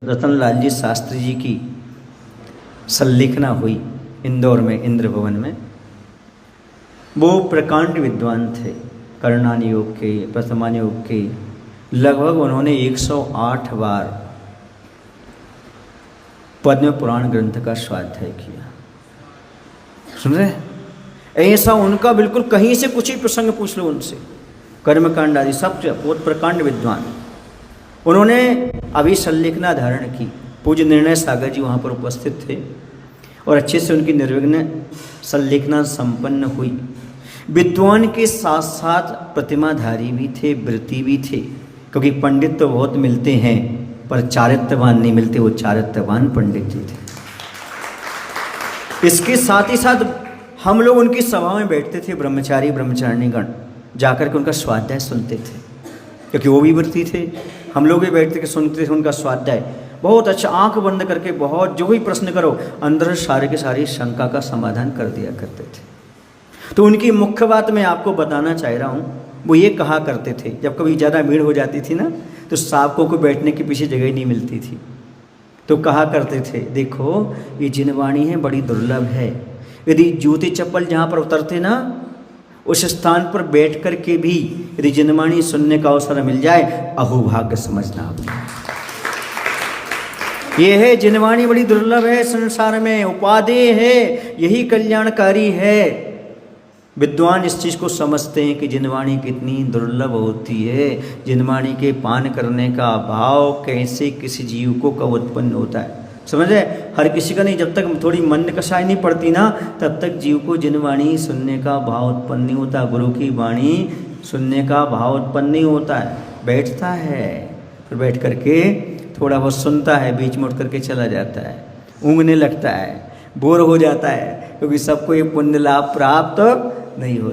रतनलाल जी शास्त्री जी की संलेखना हुई इंदौर में इंद्र भवन में। वो प्रकांड विद्वान थे, करणान योग के, प्रथमान योग के। लगभग उन्होंने 108 बार पद्म पुराण ग्रंथ का स्वाध्याय किया। सुन रहे? ऐसा उनका बिल्कुल कहीं से कुछ ही प्रसंग पूछ लो उनसे, कर्मकांड आदि सब बहुत प्रकांड विद्वान। उन्होंने अभी संलेखना धारण की। पूज्य निर्णय सागर जी वहाँ पर उपस्थित थे और अच्छे से उनकी निर्विघ्न संलेखना संपन्न हुई। विद्वान के साथ साथ प्रतिमाधारी भी थे, वृत्ति भी थे, क्योंकि पंडित तो बहुत मिलते हैं पर चारित्रवान नहीं मिलते। वो चारित्रवान पंडित जी थे। इसके साथ ही साथ हम लोग उनकी सभा में बैठते थे, ब्रह्मचारी ब्रह्मचारिणीगण जाकर के उनका स्वाध्याय सुनते थे, क्योंकि वो भी वृत्ति थे। हम लोग भी बैठते के सुनते थे उनका स्वाध्याय। बहुत अच्छा, आंख बंद करके बहुत जो भी प्रश्न करो अंदर सारे के सारी शंका का समाधान कर दिया करते थे। तो उनकी मुख्य बात मैं आपको बताना चाह रहा हूँ। वो ये कहा करते थे, जब कभी ज़्यादा भीड़ हो जाती थी ना, तो सावकों को बैठने के पीछे जगह ही नहीं मिलती थी, तो कहा करते थे, देखो ये जिनवाणी है बड़ी दुर्लभ है। यदि जूते चप्पल जहाँ पर उतरते ना, उस स्थान पर बैठ कर के भी यदि जिनवाणी सुनने का अवसर मिल जाए, अहोभाग्य समझना आपने। ये है जिनवाणी बड़ी दुर्लभ है संसार में, उपादेय है, यही कल्याणकारी है। विद्वान इस चीज़ को समझते हैं कि जिनवाणी कितनी दुर्लभ होती है। जिनवाणी के पान करने का भाव कैसे किसी जीव को कब उत्पन्न होता है, समझे? हर किसी का नहीं। जब तक थोड़ी मन कषाय नहीं पड़ती ना, तब तक जीव को जिनवाणी सुनने का भाव उत्पन्न नहीं होता। गुरु की वाणी सुनने का भाव उत्पन्न नहीं होता है। बैठता है, फिर बैठ करके थोड़ा बहुत सुनता है, बीच में उठ करके चला जाता है, ऊँघने लगता है, बोर हो जाता है, क्योंकि सबको ये पुण्य लाभ प्राप्त नहीं हो